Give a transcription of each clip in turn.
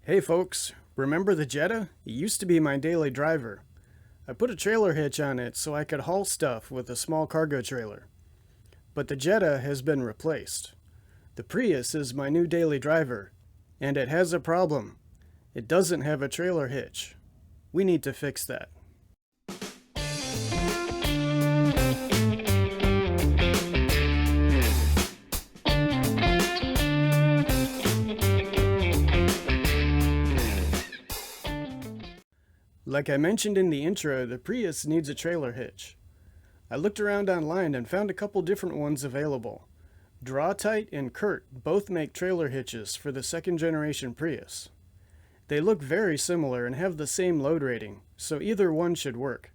Hey folks, remember the Jetta? It used to be my daily driver. I put a trailer hitch on it so I could haul stuff with a small cargo trailer. But the Jetta has been replaced. The Prius is my new daily driver, and it has a problem. It doesn't have a trailer hitch. We need to fix that. Like I mentioned in the intro, the Prius needs a trailer hitch. I looked around online and found a couple different ones available. Draw-Tite and Curt both make trailer hitches for the second generation Prius. They look very similar and have the same load rating, so either one should work.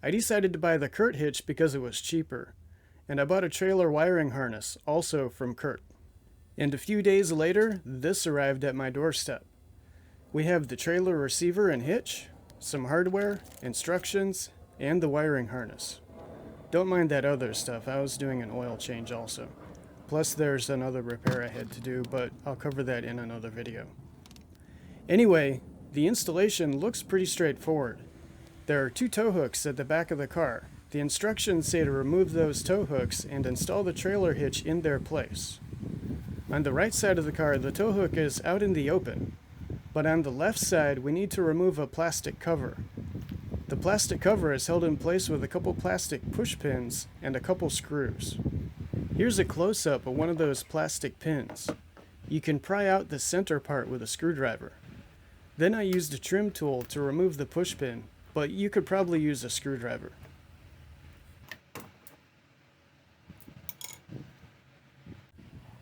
I decided to buy the Curt hitch because it was cheaper, and I bought a trailer wiring harness, also from Curt. And a few days later, this arrived at my doorstep. We have the trailer receiver and hitch, some hardware, instructions, and the wiring harness. Don't mind that other stuff, I was doing an oil change also. Plus there's another repair I had to do, but I'll cover that in another video. Anyway, the installation looks pretty straightforward. There are two tow hooks at the back of the car. The instructions say to remove those tow hooks and install the trailer hitch in their place. On the right side of the car, the tow hook is out in the open. But on the left side, we need to remove a plastic cover. The plastic cover is held in place with a couple plastic push pins and a couple screws. Here's a close-up of one of those plastic pins. You can pry out the center part with a screwdriver. Then I used a trim tool to remove the push pin, but you could probably use a screwdriver.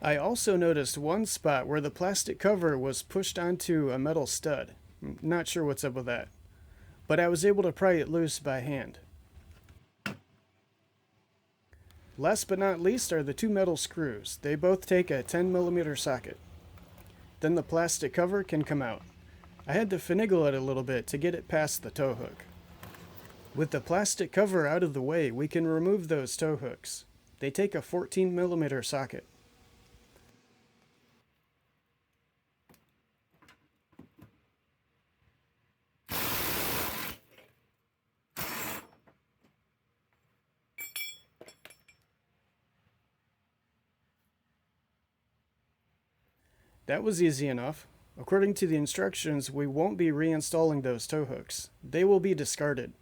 I also noticed one spot where the plastic cover was pushed onto a metal stud. Not sure what's up with that, but I was able to pry it loose by hand. Last but not least are the two metal screws. They both take a 10mm socket. Then the plastic cover can come out. I had to finagle it a little bit to get it past the tow hook. With the plastic cover out of the way, we can remove those tow hooks. They take a 14mm socket. That was easy enough. According to the instructions, we won't be reinstalling those tow hooks. They will be discarded.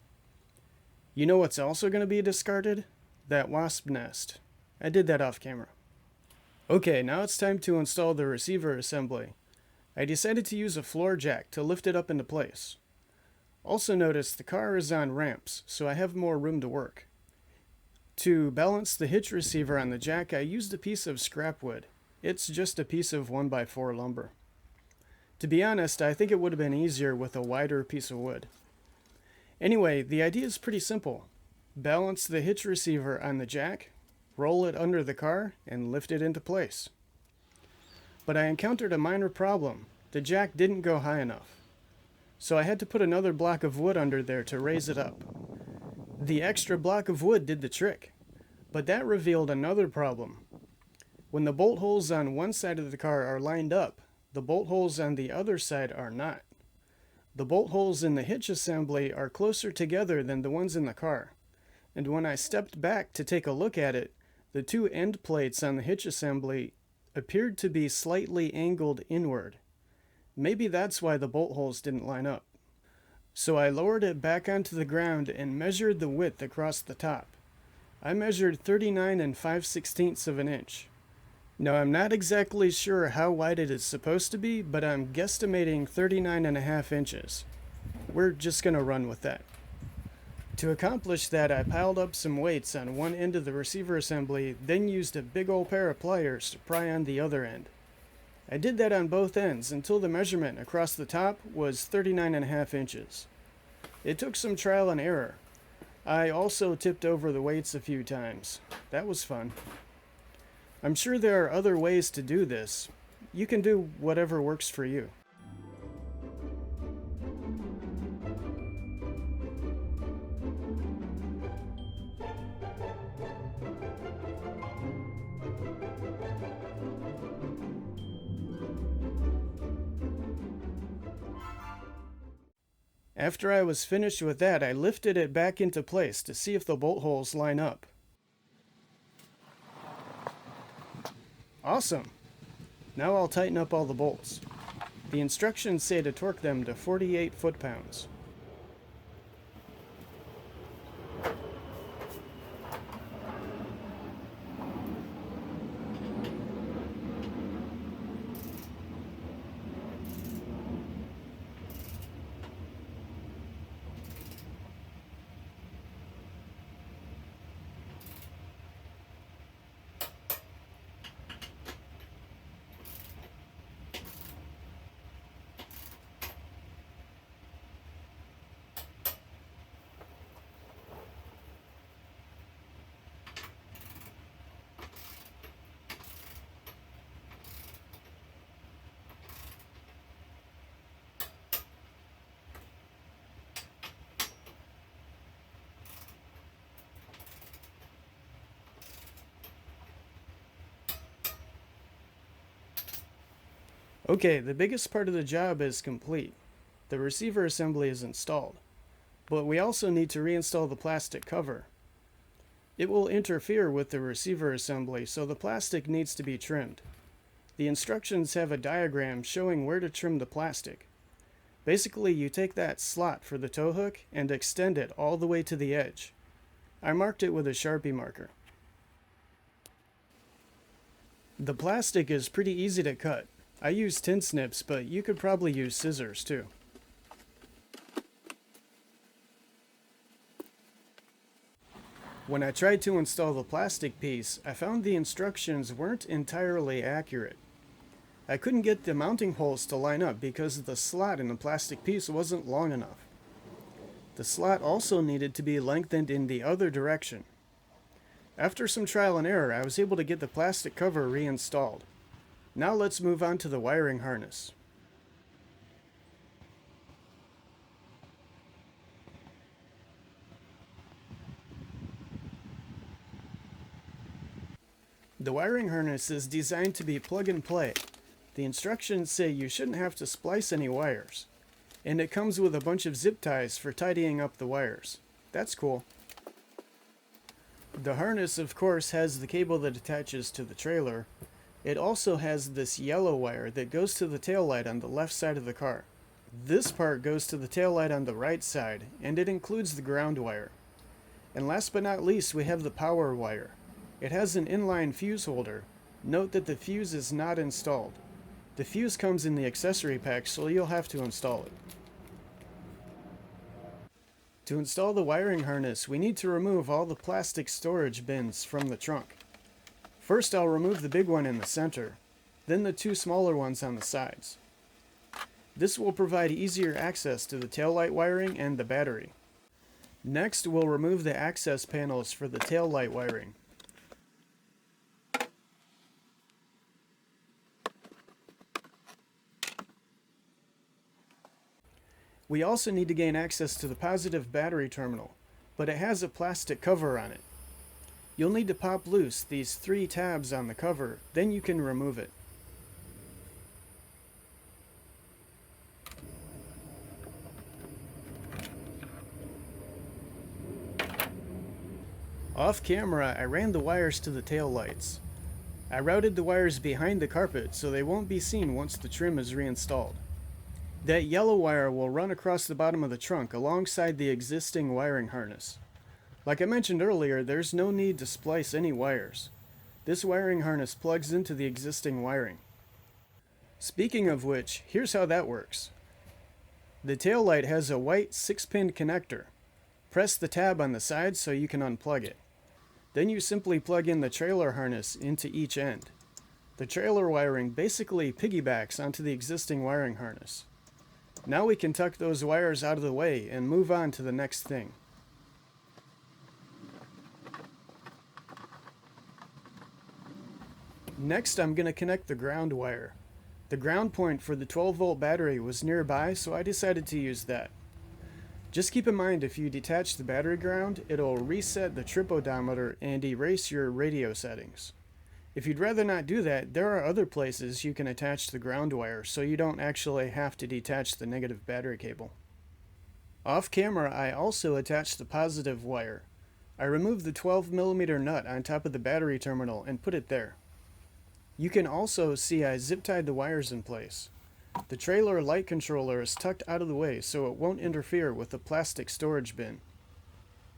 You know what's also going to be discarded? That wasp nest. I did that off camera. Okay, now it's time to install the receiver assembly. I decided to use a floor jack to lift it up into place. Also notice the car is on ramps, so I have more room to work. To balance the hitch receiver on the jack, I used a piece of scrap wood. It's just a piece of 1x4 lumber. To be honest, I think it would have been easier with a wider piece of wood. Anyway, the idea is pretty simple. Balance the hitch receiver on the jack, roll it under the car, and lift it into place. But I encountered a minor problem. The jack didn't go high enough. So I had to put another block of wood under there to raise it up. The extra block of wood did the trick, but that revealed another problem. When the bolt holes on one side of the car are lined up, the bolt holes on the other side are not. The bolt holes in the hitch assembly are closer together than the ones in the car, and when I stepped back to take a look at it, the two end plates on the hitch assembly appeared to be slightly angled inward. Maybe that's why the bolt holes didn't line up. So I lowered it back onto the ground and measured the width across the top. I measured 39 5/16 of an inch. Now I'm not exactly sure how wide it is supposed to be, but I'm guesstimating 39.5 inches. We're just gonna run with that. To accomplish that, I piled up some weights on one end of the receiver assembly, then used a big old pair of pliers to pry on the other end. I did that on both ends until the measurement across the top was 39.5 inches. It took some trial and error. I also tipped over the weights a few times. That was fun. I'm sure there are other ways to do this. You can do whatever works for you. After I was finished with that, I lifted it back into place to see if the bolt holes line up. Awesome! Now I'll tighten up all the bolts. The instructions say to torque them to 48 foot-pounds. Okay, the biggest part of the job is complete. The receiver assembly is installed, but we also need to reinstall the plastic cover. It will interfere with the receiver assembly, so the plastic needs to be trimmed. The instructions have a diagram showing where to trim the plastic. Basically, you take that slot for the tow hook and extend it all the way to the edge. I marked it with a Sharpie marker. The plastic is pretty easy to cut. I use tin snips, but you could probably use scissors too. When I tried to install the plastic piece, I found the instructions weren't entirely accurate. I couldn't get the mounting holes to line up because the slot in the plastic piece wasn't long enough. The slot also needed to be lengthened in the other direction. After some trial and error, I was able to get the plastic cover reinstalled. Now let's move on to the wiring harness. The wiring harness is designed to be plug and play. The instructions say you shouldn't have to splice any wires. And it comes with a bunch of zip ties for tidying up the wires. That's cool. The harness, of course, has the cable that attaches to the trailer. It also has this yellow wire that goes to the taillight on the left side of the car. This part goes to the taillight on the right side, and it includes the ground wire. And last but not least, we have the power wire. It has an inline fuse holder. Note that the fuse is not installed. The fuse comes in the accessory pack, so you'll have to install it. To install the wiring harness, we need to remove all the plastic storage bins from the trunk. First, I'll remove the big one in the center, then the two smaller ones on the sides. This will provide easier access to the taillight wiring and the battery. Next, we'll remove the access panels for the taillight wiring. We also need to gain access to the positive battery terminal, but it has a plastic cover on it. You'll need to pop loose these 3 tabs on the cover, then you can remove it. Off camera, I ran the wires to the tail lights. I routed the wires behind the carpet so they won't be seen once the trim is reinstalled. That yellow wire will run across the bottom of the trunk alongside the existing wiring harness. Like I mentioned earlier, there's no need to splice any wires. This wiring harness plugs into the existing wiring. Speaking of which, here's how that works. The taillight has a white 6-pin connector. Press the tab on the side so you can unplug it. Then you simply plug in the trailer harness into each end. The trailer wiring basically piggybacks onto the existing wiring harness. Now we can tuck those wires out of the way and move on to the next thing. Next, I'm going to connect the ground wire. The ground point for the 12-volt battery was nearby, so I decided to use that. Just keep in mind, if you detach the battery ground, it'll reset the trip odometer and erase your radio settings. If you'd rather not do that, there are other places you can attach the ground wire so you don't actually have to detach the negative battery cable. Off camera, I also attached the positive wire. I removed the 12mm nut on top of the battery terminal and put it there. You can also see I zip tied the wires in place. The trailer light controller is tucked out of the way so it won't interfere with the plastic storage bin.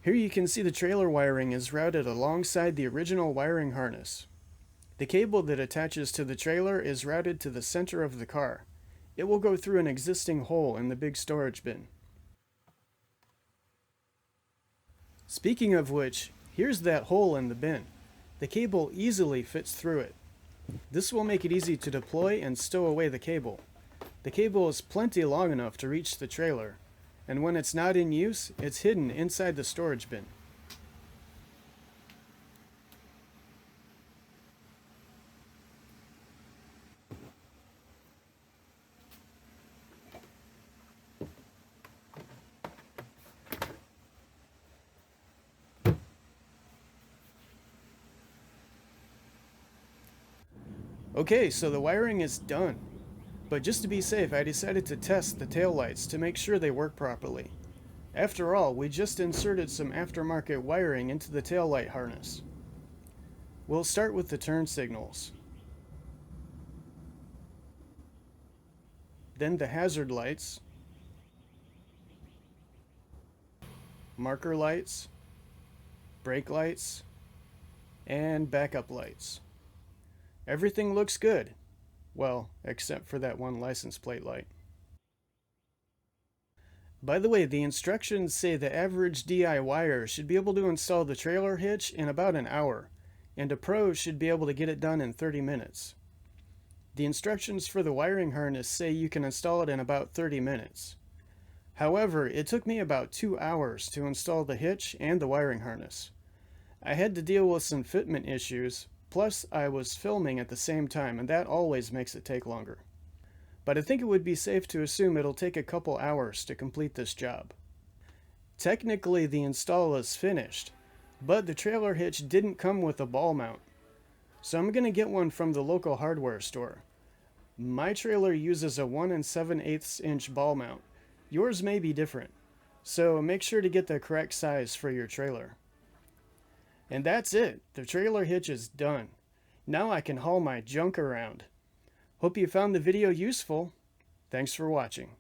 Here you can see the trailer wiring is routed alongside the original wiring harness. The cable that attaches to the trailer is routed to the center of the car. It will go through an existing hole in the big storage bin. Speaking of which, here's that hole in the bin. The cable easily fits through it. This will make it easy to deploy and stow away the cable. The cable is plenty long enough to reach the trailer, and when it's not in use, it's hidden inside the storage bin. Okay, so the wiring is done. But just to be safe, I decided to test the taillights to make sure they work properly. After all, we just inserted some aftermarket wiring into the taillight harness. We'll start with the turn signals. Then the hazard lights, marker lights, brake lights, and backup lights. Everything looks good. Well, except for that one license plate light. By the way, the instructions say the average DIYer should be able to install the trailer hitch in about an hour, and a pro should be able to get it done in 30 minutes. The instructions for the wiring harness say you can install it in about 30 minutes. However, it took me about 2 hours to install the hitch and the wiring harness. I had to deal with some fitment issues, plus I was filming at the same time, and that always makes it take longer. But I think it would be safe to assume it'll take a couple hours to complete this job. Technically, the install is finished, but the trailer hitch didn't come with a ball mount. So I'm going to get one from the local hardware store. My trailer uses a 1 7/8 inch ball mount. Yours may be different, so make sure to get the correct size for your trailer. And that's it. The trailer hitch is done. Now I can haul my junk around. Hope you found the video useful. Thanks for watching.